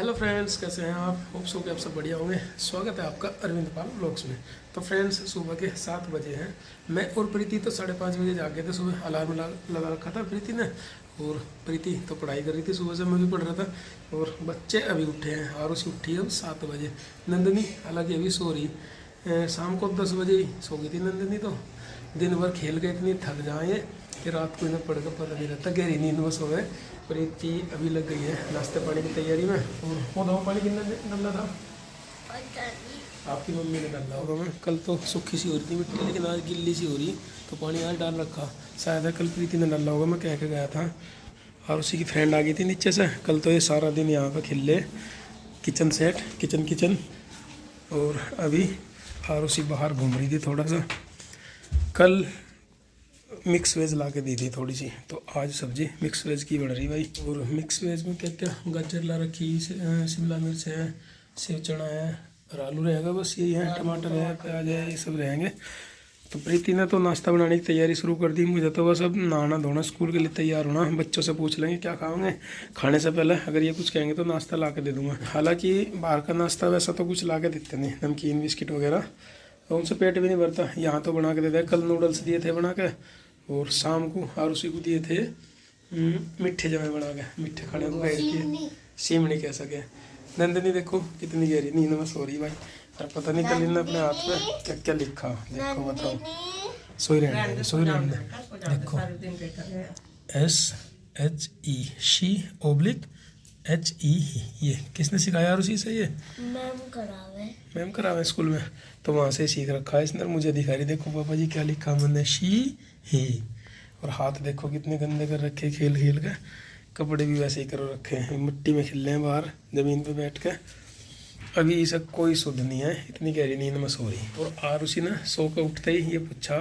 Hello friends, कैसे हैं आप? होप सो कि आप सब बढ़िया होंगे। स्वागत है आपका अरविंद पाल व्लॉग्स में। तो फ्रेंड्स, सुबह के 7 बजे हैं। मैं और प्रीति तो 5:30 बजे जाग गए थे। सुबह अलार्म लगा रखा था प्रीति ने, और प्रीति तो पढ़ाई कर रही थी सुबह से, मैं भी पढ़ रहा था। और बच्चे अभी उठे हैं और उसी उठी है अब 7 बजे। नंदनी हालांकि अभी सो रही। शाम को 10 बजे ही सो गई थी नंदनी। तो दिन भर खेल के इतनी थक जाए कि रात को इन्हें पढ़कर पता नहीं रहता, गहरी नींद में सो गए। प्रीति अभी लग गई है नाश्ते पानी की तैयारी में। और वो दवा पानी कितना डालना था? आपकी मम्मी ने डाला होगा। मैं कल तो सूखी सी हो रही थी मिट्टी, लेकिन आज गिल्ली सी हो रही, तो पानी आज डाल रखा। शायद है कल प्रीति ने डाला होगा, मैं कह के गया था। और उसी की फ्रेंड आ गई थी नीचे से। कल तो ये सारा दिन यहाँ पर खिले किचन सेट किचन। और अभी और उसी बाहर घूम रही थी थोड़ा सा। कल मिक्स वेज ला के दी थी थोड़ी सी, तो आज सब्जी मिक्स वेज की बन रही भाई। और मिक्स वेज में क्या क्या गाजर ला रखी, शिमला मिर्च है, सेव चना है और आलू रहेगा, बस यही है। टमाटर है, प्याज है, ये सब रहेंगे। तो प्रीति ने तो नाश्ता बनाने की तैयारी शुरू कर दी। मुझे तो बस अब नहाना धोना, स्कूल के लिए तैयार होना। बच्चों से पूछ लेंगे क्या खाओगे खाने से पहले। अगर ये कुछ कहेंगे तो नाश्ता ला के दे दूँगा। हालाँकि बाहर का नाश्ता वैसा तो कुछ ला के देते नहीं, नमकीन बिस्किट वगैरह, तो उनसे पेट भी नहीं भरता। यहाँ तो बना के देते हैं। कल नूडल्स दिए थे बना के, और शाम को और उसी को दिए थे मीठे जमे बना के। मीठे खाने को गैर किए, सीमनी कह सके। नंदनी देखो कितनी गहरी नींद में सो रही भाई। और पता नहीं कल इन्होंने अपने हाथ में क्या क्या लिखा, देखो बताओ। सोई रहने देखो, SHE शी HE। ये किसने सिखाया? और उसी से ये मैम करावे स्कूल में, तो वहाँ से सीख रखा है इसने। मुझे दिखा रही, देखो पापा जी क्या लिखा मैंने, शी ही। और हाथ देखो कितने गंदे कर रखे खेल खेल के। कपड़े भी वैसे ही कर रखे हैं, मिट्टी में खेल रहे हैं बाहर ज़मीन पे बैठ के। अभी इसे कोई सुध नहीं है, इतनी गहरी नींद में सो रही। और आरुषि ने सो के उठते ही ये पूछा,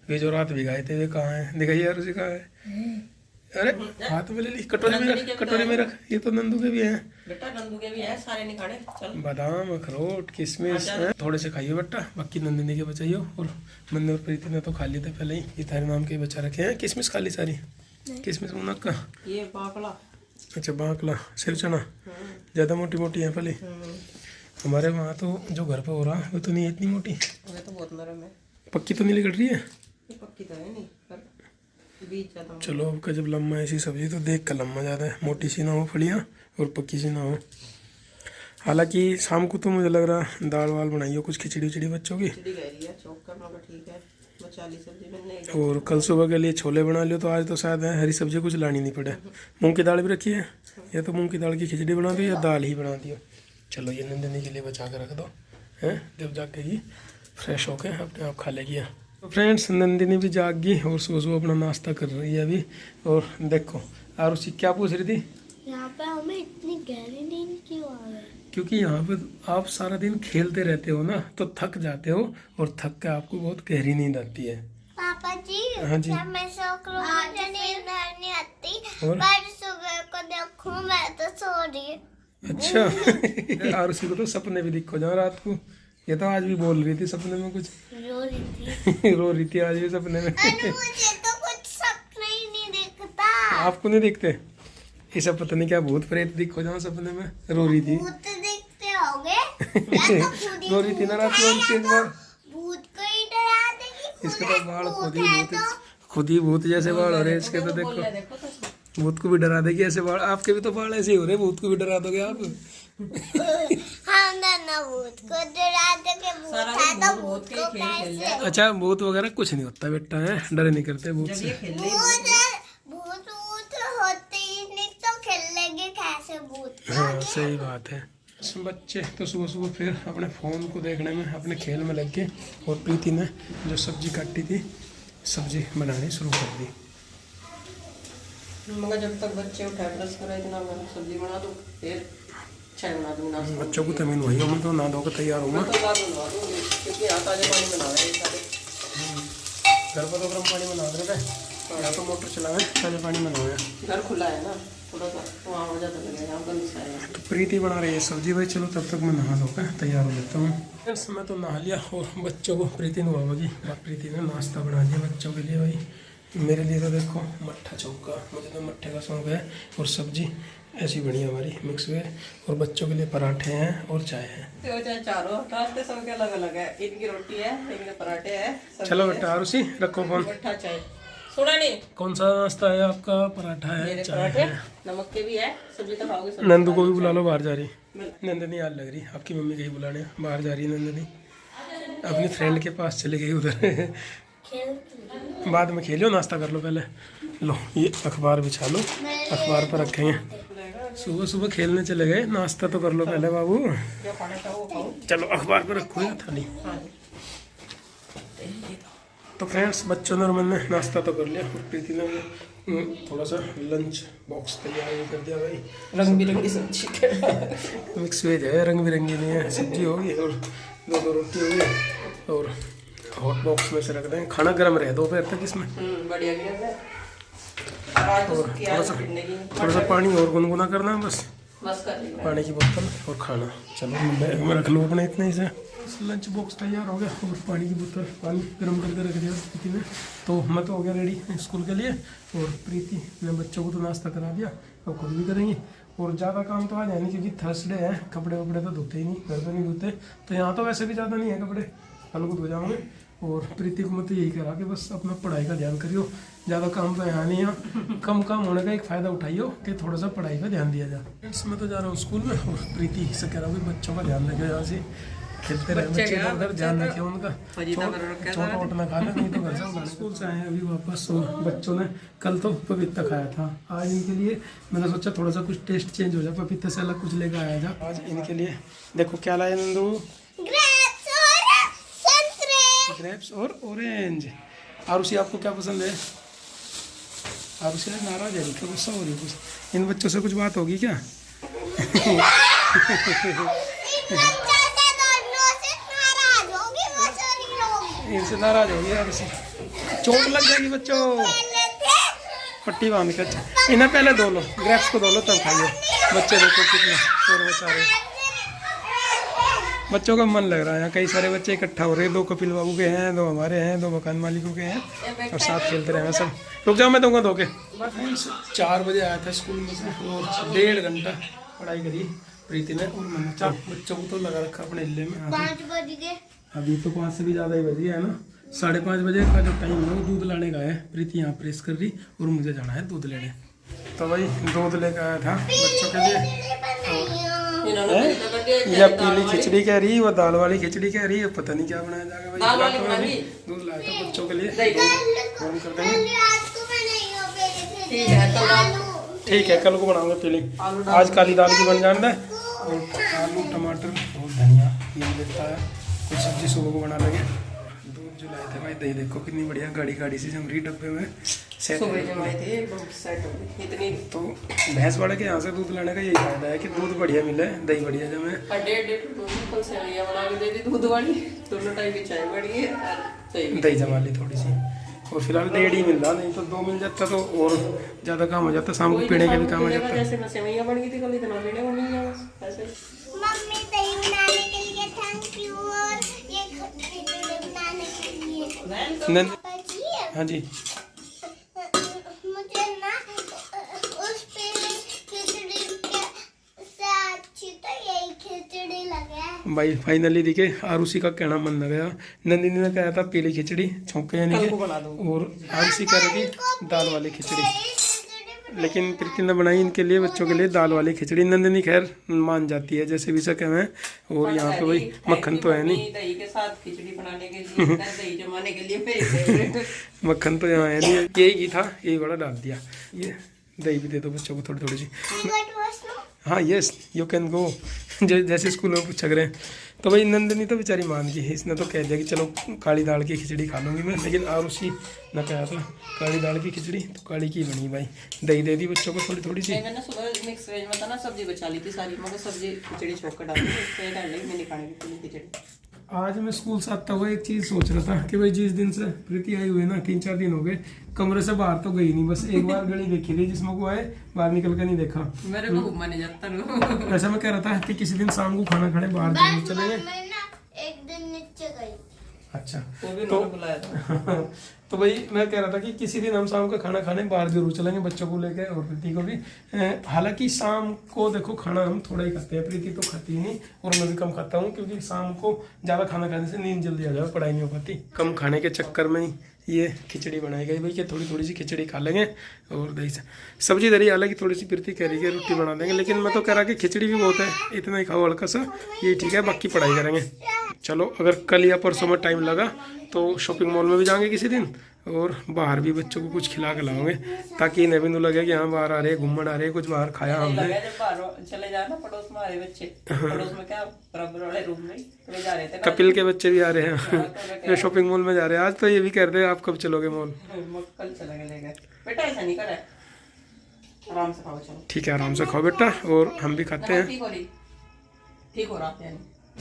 वे जो रात भिगाए थे वे कहाँ हैं? दिखाइए आरुषि कहाँ है। अरे हाथ में ले ली, कटोरी में रख। ये तो नंदू के भी हैं बेटा, नंदू के भी है, सारे नहीं खाने। चल बादाम अखरोट किशमिश थोड़े से खाइए बेटा, बाकी नंदिनी के बचाइए। और मंदिर और प्रीति ने तो खा लिए थे पहले ही। ये तारे नाम के बचा रखे हैं। किशमिश खा ली सारी? किशमिश मुनक्का, ये बाकला। अच्छा बाकला, सिर चना ज़्यादा मोटी मोटी है फली। हमारे वहाँ तो जो घर पे हो रहा है वो तो नहीं है इतनी मोटी। अरे तो बहुत नरम है। पक्की तो नहीं निकल रही है? ये पक्की तो है नहीं, पर बीज ज्यादा। चलो अब का जब लम्बा ऐसी सब्जी तो देख कर लम्बा ज़्यादा है, मोटी सी ना हो फलियाँ और पक्की सी ना हो। हालांकि शाम को तो मुझे लग रहा दाल वाल बनाई हो, कुछ खिचड़ी उचड़ी बच्चों की। खिचड़ी कह रही है, चौक करना तो ठीक है, बचा ली सब्जी मैंने। और कल सुबह के लिए छोले बना लियो, तो आज तो शायद है हरी सब्जी कुछ लानी नहीं पड़े। मूंग की दाल भी रखी है, या तो मूंग की दाल की खिचड़ी बना दो या दाल ही बना दियो। चलो ये नंदिनी के लिए बचा के रख दो, हैं जब जाके ही फ्रेश होके अपने आप खा लेगी। तो फ्रेंड्स, नंदिनी भी जाग गई और सुबह सुबह अपना नाश्ता कर रही है अभी। और देखो और उसी क्या पूछ रही थी, यहाँ पे हमें इतनी गहरी नींद क्यों आ गई? क्योंकि यहाँ पे आप सारा दिन खेलते रहते हो ना, तो थक जाते हो, और थक के आपको बहुत गहरी नींद आती है। पापा जी, हाँ जी। जब मैं सो कर मुझे नींद नहीं आती, और? पर सुबह को देखूं मैं तो सो रही। अच्छा और उसी को तो सपने भी दिखो जाओ रात को। ये तो आज भी बोल रही थी सपने में कुछ, रो रही थी। रो रही थी आज भी सपने में। अरे मुझे तो कुछ सपना ही नहीं दिखता। आपको नहीं दिखते? ये सब पता नहीं क्या भूत प्रेत दिखो जाओ सपने में। रो रही थी, भूत दिखते होंगे, या तो खुद ही रो रही थी ना रात को। भूत है, या तो भूत को ही डरा देगी। इसके तो बाल भूत खुद ही भूत जैसे बाल हो रहे हैं इसके। तो देखो देखो तो भूत को भी डरा देगी ऐसे बाल। आपके भी तो बाल ऐसे ही हो रहे हैं, भूत को भी डरा दोगे आप? हम ना भूत को डरा देंगे, भूत सारा है दिन तो भूत भूत के को खेल खेल कैसे? रहे। अच्छा भूत वगैरह कुछ नहीं होता बेटा, है डरे नहीं करते भूत जब से। ये खेल रही भूत होते ही नहीं तो खेलेंगे कैसे भूत? हाँ सही बात है। बच्चे तो सुबह सुबह फिर अपने फ़ोन को देखने में, अपने खेल में लग गए। और प्रीति ने जो सब्जी काटी थी, सब्जी बनानी शुरू कर दी। मगर जब तक बच्चे उठा ब्रश करा इतना मैं सब्जी बना दूँ, फिर चाय बना दूँ नाश्ता। बच्चों को तमीन वही हो, मैं तो नहा धोकर तैयार हूँ। मैं तो बाद बनवा दूँगी, क्योंकि यहाँ ताज़ा पानी बना रहे हैं सारे। घर पर तो गर्म पानी बना रहे थे, या तो मोटर चलावे ताज़ा पानी बनावे। घर खुला है ना थोड़ा सा, तो वहाँ हो जाता लगेगा, यहाँ बंद सा है। तो प्रीति बना रही है सब्जी भाई। चलो तब तक मैं नहा धोकर तैयार हो जाता हूँ। फ्रेंड्स मैं तो नहा लिया और बच्चों को प्रीति नहावेगी। प्रीति ने नाश्ता बना दिया बच्चों के लिए भाई। मेरे लिए तो देखो मट्ठा चौका, मुझे तो मट्ठे का शौक है। और सब्जी ऐसी बढ़िया हमारी मिक्स वेज, और बच्चों के लिए पराठे हैं और चाय है। तो चाहे चारों नाश्ते सबके अलग अलग है। इनकी रोटी है, इनके पराठे है, चलो बेटा आरुषि रखो फोन। मट्ठा चाय सुना नहीं। कौन सा नाश्ता है आपका? पराठा है, मेरे चाय पराठे है। नमक के भी है, सब्जी तो खाओगे। नंदू को भी बुला लो, बाहर जा रही। नंदनी आज लग रही आपकी मम्मी कहीं बुलाने बाहर जा रही है। नंदनी अपनी फ्रेंड के पास चली गई उधर। बाद में खेलियो, नाश्ता कर लो पहले। लो ये अखबार बिछा लो, अखबार पर रखेंगे। सुबह सुबह खेलने चले गए, नाश्ता तो कर लो पहले बाबू। जो खाना चाहो वो खाओ। चलो अखबार पर रखो या थाली। तो फ्रेंड्स बच्चों ने और मैंने नाश्ता तो कर लिया, और प्रीति ने थोड़ा सा लंच बॉक्स तैयार कर दिया भाई। रंग बिरंगी सब्जी मिक्स वेज है, रंग बिरंगी नहीं है। सब्जी होगी और दो रोटी होगी, और हॉट बॉक्स में से रख देंगे। खाना गर्म रहे दोपहर तक इसमें। बढ़िया गया। आज तो सूखी आज पिटने की थोड़ा सा पानी और गुनगुना करना है बस, बस कर ली। पानी की बोतल और खाना। चलो बैग में रख लो अपने इतने ही से। लंच बॉक्स तैयार हो गया, और पानी की बोतल पानी गर्म करके रख दिया प्रीति ने। तो मैं तो हो गया रेडी स्कूल के लिए, और प्रीति ने बच्चों को तो नाश्ता करा दिया, अब खुद भी करेंगी। और ज़्यादा काम तो आज है नहीं, क्योंकि थर्सडे है। कपड़े वपड़े तो धोते ही नहीं, घर पर नहीं धोते। तो यहाँ तो वैसे भी ज़्यादा नहीं है कपड़े, कल को धो जाऊँगे। और प्रीति को मैं तो यही करा कि बस अपना पढ़ाई का ध्यान करियो, ज़्यादा काम तो यहाँ नहीं है। कम काम होने का एक फ़ायदा उठाइयो कि थोड़ा सा पढ़ाई का ध्यान दिया जाए। मैं तो जा रहा हूँ स्कूल में, और प्रीति से कह रहा हूँ कि बच्चों का ध्यान रखियो, यहाँ से खेलते रहे बच्चे का उधर, ध्यान रखियो उनका, छोटा वोट ना खा ले, नहीं तो घर से उठाने। स्कूल से आए हैं अभी वापस, और बच्चों ने कल तो पपीता खाया था। आज इनके लिए मैंने सोचा थोड़ा सा कुछ टेस्ट चेंज हो जाए, पपीते से अलग कुछ लेकर आया जा। आज इनके लिए देखो क्या लाया नंदू, ग्रेप्स और ऑरेंज। आरुषि आपको क्या पसंद है? आरुषि नाराज है, क्या गुस्सा हो रही है कुछ? इन बच्चों से कुछ बात होगी क्या? इनसे नाराज होगी आरुषि, चोट लग जाएगी बच्चों। पट्टी बांध के इन्हें पहले धो लो, ग्रेप्स को धो लो तब खाइए। बच्चे देखो कितने शोर मचा रहे, बच्चों का मन लग रहा है। यहाँ कई सारे बच्चे इकट्ठा हो रहे हैं, 2 कपिल बाबू के हैं, 2 हमारे हैं, 2 मकान मालिकों के हैं, और साथ खेलते रहे हैं सब। रुक जाओ मैं दूंगा धोके। 4 बजे आया था स्कूल में से, और 1.5 घंटा पढ़ाई करी प्रीति ने, और मैंने बच्चों को तो लगा रखा अपने हिल्ले में। 5 बज गए। अभी तो 5 से भी ज़्यादा ही बज गया है ना। 5:30 बजे का जो टाइम है वो दूध लाने का है। प्रीति यहाँ प्रेस कर रही, और मुझे जाना है दूध लेने। तो भाई दूध लेकर आया था बच्चों के लिए। या पीली खिचड़ी कह रही, वो दाल वाली खिचड़ी कह रही है, पता नहीं क्या बनाया जाएगा भाई। दूध लाया था बच्चों के लिए, फोन कर देंगे। ठीक है कल को बनाऊंगा पीली। आज काली दाल की बन जाना है, और आलू टमाटर और धनिया ये देता है। कुछ सब्जी सुबह को बना लेंगे। दूध जो लाए थे भाई, दही देखो कितनी बढ़िया गाड़ी से जम रही डब्बे में। तो भैंस वाले के यहाँ से दूध लाने का यही फायदा है कि दूध बढ़िया मिले, दही बढ़िया जमे। दही जमा ली थोड़ी सी, और फिलहाल 1.5 ही मिल रहा, नहीं तो 2 मिल जाता तो और ज़्यादा काम हो जाता, शाम को पीने के भी काम हो जाता। मम्मी दही बनाने के लिए थैंक यू, और ये खिचड़ी बनाने के लिए। पापा जी, हाँ जी, मुझे ना उस पीली खिचड़ी से अच्छी तो यही खिचड़ी लगे भाई फाइनली दिखे। आरुषि का कहना मन लग गया। नंदिनी ने कहा था पीली खिचड़ी छौंके यानी कि, और आरुषि कह रही थी दाल वाली खिचड़ी, लेकिन प्रीति ने बनाई इनके लिए, बच्चों के लिए दाल वाली खिचड़ी। नंदिनी खैर मान जाती है जैसे भी सके में। और यहाँ पे भाई मक्खन तो है नहीं, दही के साथ खिचड़ी बनाने के लिए, दही जमाने के लिए मेरी फेवरेट। मक्खन तो यहाँ है नहीं, यही घी था, यही बड़ा डाल दिया। ये दही भी दे दो बच्चों को थोड़ी थोड़ी सी। हाँ यस यू कैन गो, जैसे स्कूल में पूछा करें। तो भाई नंदिनी तो बेचारी मान गई, इसने तो कह दिया कि चलो काली दाल की खिचड़ी खा लूँगी मैं। लेकिन आरुषि ने कहा था काली दाल की खिचड़ी, तो काली की बनी भाई। दही दे दी बच्चों को थोड़ी थोड़ी सी। मैंने सुबह मिक्स वेज में था ना, सब्जी बचा ली थी सारी, मगर सब्जी खिचड़ी छोड़ कर डाल दी, मैंने खाने की खिचड़ी। आज मैं स्कूल से आता हुआ एक चीज़ सोच रहा था कि भाई जिस दिन से प्रीति आई हुई है ना, 3-4 दिन हो गए, कमरे से बाहर तो गई नहीं। बस एक बार गली देखी थी जिसमें को आए, बाहर निकल कर नहीं देखा। मेरे को घूमने नहीं जाता। ऐसा मैं कह रहा था कि किसी दिन शाम को खाना खाने बाहर जरूर चलेंगे। मैं ना एक दिन नीचे गई, अच्छा वो भी तो उन्होंने बुलाया था। तो भाई मैं कह रहा था कि किसी दिन हम शाम का खाना खाने बाहर जरूर चलेंगे, बच्चों को लेके और प्रीति को भी। हालांकि शाम को देखो खाना हम थोड़ा ही खाते हैं, प्रीति तो खाती ही नहीं और मैं भी कम खाता हूँ, क्योंकि शाम को ज़्यादा खाना खाने से नींद जल्दी आ जाए, पढ़ाई नहीं हो पाती। कम खाने के चक्कर में ही ये खिचड़ी बनाई गई भाई, कि थोड़ी थोड़ी सी खिचड़ी खा लेंगे और दही से सब्जी दरी। हालांकि थोड़ी सी प्रीति कह रही है रोटी बना देंगे, लेकिन मैं तो कह रहा कि खिचड़ी भी बहुत है, इतना ही खाओ हल्का सा, ये ठीक है, बाकी पढ़ाई करेंगे। चलो अगर कल या परसों में टाइम लगा तो शॉपिंग मॉल में भी जाएंगे किसी दिन, और बाहर भी बच्चों को कुछ खिला के लाओगे, ताकि इन्हें भी न लगे कि हाँ बाहर आ रहे घूमन आ रहे, कुछ बाहर खाया हमने। जब बाहर चले जाना पड़ोस में आ रहे बच्चे, पड़ोस में क्या बराबर वाले रूम में तो जा रहे थे। कपिल के बच्चे भी आ रहे हैं शॉपिंग मॉल में जा रहे हैं आज, तो ये भी कह रहे हैं आप कब चलोगे मॉल? कल चलेंगे लेकर। बेटा ऐसा नहीं करे, आराम से खाओ। चलो ठीक है, आराम से खाओ बेटा, और हम भी खाते हैं। ठीक हो रहा है।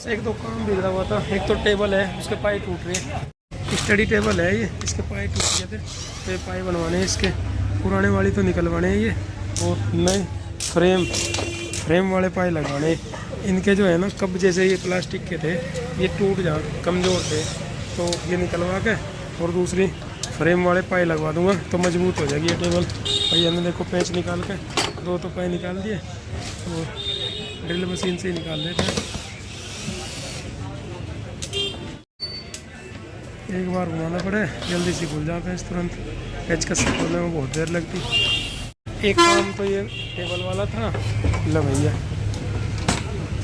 एक तो काम बिगड़ा हुआ था, एक तो टेबल है उसके पाए टूट रहे हैं, स्टडी टेबल है ये, इसके पाए टूट गए थे, तो ये पाए बनवाने हैं इसके, पुराने वाली तो निकलवाने हैं ये, और नए फ्रेम वाले पाए लगवाने हैं। इनके जो है ना कब जैसे ये प्लास्टिक के थे, ये टूट जा कमज़ोर थे, तो ये निकलवा के और दूसरी फ्रेम वाले पाए लगवा दूंगा, तो मजबूत हो जाएगी ये टेबल। भाई हमने देखो पेंच निकाल के 2 तो पाए निकाल दिए, और ड्रिल मशीन से ही निकाल देते हैं। एक बार घुमाना पड़े, जल्दी से खुल जाता है इस तुरंत, पेचकस से खोलने में बहुत देर लगती। एक काम तो ये टेबल वाला था, लो भैया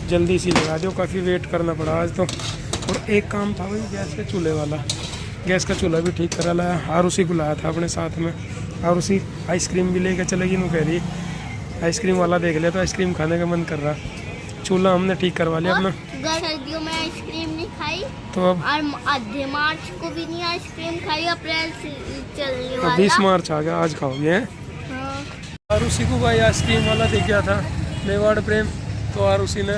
जल्दी सी लगा दो, काफ़ी वेट करना पड़ा आज तो। और एक काम था भाई गैस के चूल्हे वाला, गैस का चूल्हा भी ठीक करा लाया, और उसी को लाया था अपने साथ में, और उसी आइसक्रीम भी लेकर चलेगी, नु कह रही आइसक्रीम वाला देख लिया तो आइसक्रीम खाने का मन कर रहा। चूल्हा हमने ठीक करवा लिया अपना। सर्दियों में आइसक्रीम नहीं खाई, तो अब और आधे मार्च को भी नहीं आइसक्रीम खाई, अप्रैल से चलने वाला। 20 मार्च आ गया, आज खाओगे हैं। हाँ। और उसी को भाई आइसक्रीम वाला दिख गया था मेवाड़ प्रेम, तो और उसी ने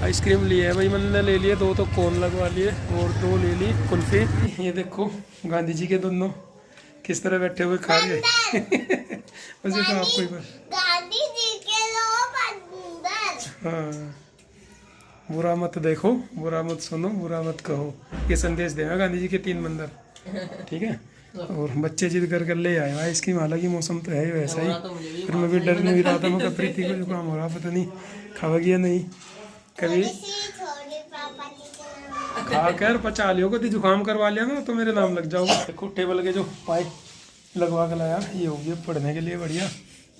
आइसक्रीम ली है भाई, मैंने ले लिए 2 तो कोन लगवा लिए, और 2 ले ली कुल्फी। ये देखो गांधी जी के दोनों किस तरह बैठे हुए खा रहे वैसे तो आपको ही गांधी जी के अंदर। हाँ, बुरा मत देखो, बुरा मत सुनो, बुरा मत कहो, ये संदेश देना गांधी जी के 3 बंदर, ठीक है। और बच्चे जिद कर ले आए आइसक्रीम, हालांकि मौसम तो है ही वैसा ही, फिर मैं भी डर नहीं रहा था, मैं प्रीति को जुकाम हो रहा, पता नहीं खाओगी या नहीं। कभी खा कर पचा लियो, कभी जुकाम करवा लिया ना तो मेरे नाम लग जाओगे। देखो टेबल के जो पाइप लगवा के लाया, ये हो गया पढ़ने के लिए बढ़िया,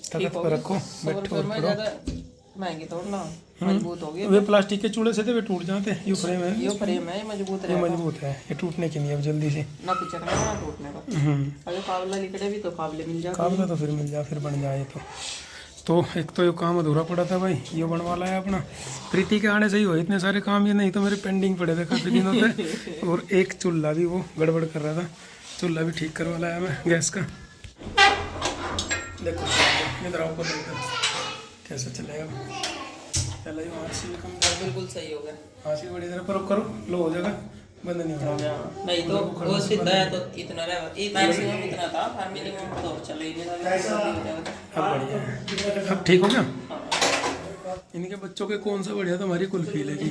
तख्त पर रखो बैठो और पढ़ो। महंगी थोड़ा ना, मजबूत हो गई। वे प्लास्टिक के चूल्हे से थे, वे टूट जाते हैं, ये फ्रेम है, ये फ्रेम है, मजबूत ये मजबूत है, ये टूटने के लिए अब जल्दी से ना पिचकने का ना टूटने का। अगर काबला लिखड़े भी तो काबले मिल जाए, काबला तो फिर मिल जाए, फिर बन जाए। तो एक तो ये काम अधूरा पड़ा था भाई, ये बनवा लाया अपना, प्रीति के आने से ही हो इतने सारे काम, ये नहीं तो मेरे पेंडिंग पड़े थे काफ़ी दिनों से। और एक चूल्हा भी वो गड़बड़ कर रहा था, चूल्हा भी ठीक करवा लाया मैं गैस का। देखो इधर आओ को देखो कैसा चलेगा, चलो ये हाथ से कम बिल्कुल सही हो गया, हाथ से बड़ी तरह पर करो, लो हो जाएगा, बंद नहीं हो जाएगा। नहीं तो वो सीधा है तो इतना रहेगा, ये मैक्सिमम इतना था, हर मिनिमम तो चले ही नहीं था। अब बढ़िया है, अब ठीक हो गया। इनके बच्चों के कौन सा बढ़िया, तुम्हारी कुल्फी लगी।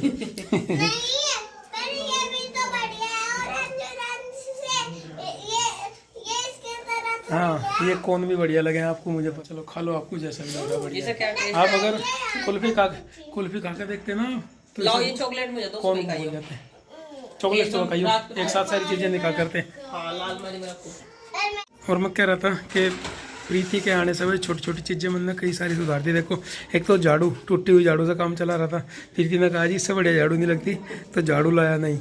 हाँ ये कौन भी बढ़िया लगे आपको, मुझे पता, चलो खा लो, आपको जैसा भी लगा बढ़िया। आप अगर कुल्फी खा के देखते ना तो लाओ ये चॉकलेट मुझे दो, कौन खाई जाते, चॉकलेट तो खाइयो, एक साथ सारी चीजें निकाल करते। हाँ लाल वाली में रखो। और मैं कह रहा था कि प्रीति के आने से छोटी छोटी चीज़ें मैंने कई सारी सुधार दी। देखो एक तो झाड़ू, टूटी हुई झाड़ू से काम चला रहा था, प्रीति ने कहा जी इससे बढ़िया झाड़ू नहीं लगती, तो झाड़ू लाया नहीं,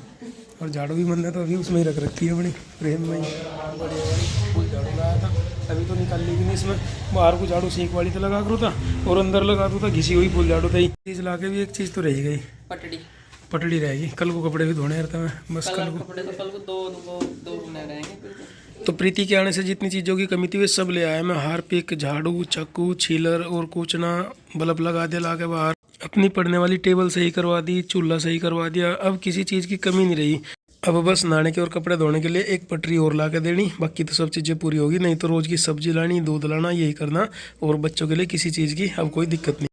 और झाड़ू भी मैंने तो अभी उसमें ही रख रखी है बड़ी फ्रेम में ही, बढ़िया फुल झाड़ू लाया था, अभी तो निकाल ली नहीं इसमें, बाहर को झाड़ू सीख वाली तो लगा करूँ था, और अंदर लगा दूँ था घिसी हुई फुल झाड़ू था। चीज़ ला के भी एक चीज़ तो रह गई, पटड़ी रहेगी, कल को कपड़े भी धोने रहता है बस, कल को दो रहेंगे। तो प्रीति के आने से जितनी चीज़ों की कमी थी वे सब ले आया मैं, हारपिक, झाड़ू, चाकू, छीलर और कूचना, बल्ब लगा दिया ला के बाहर, अपनी पढ़ने वाली टेबल सही करवा दी, चूल्हा सही करवा दिया, अब किसी चीज़ की कमी नहीं रही। अब बस नहाने के और कपड़े धोने के लिए एक पटरी और ला के देनी, बाकी तो सब चीज़ें पूरी होगी। नहीं तो रोज़ की सब्जी लानी, दूध लाना, यही करना, और बच्चों के लिए किसी चीज़ की अब कोई दिक्कत नहीं।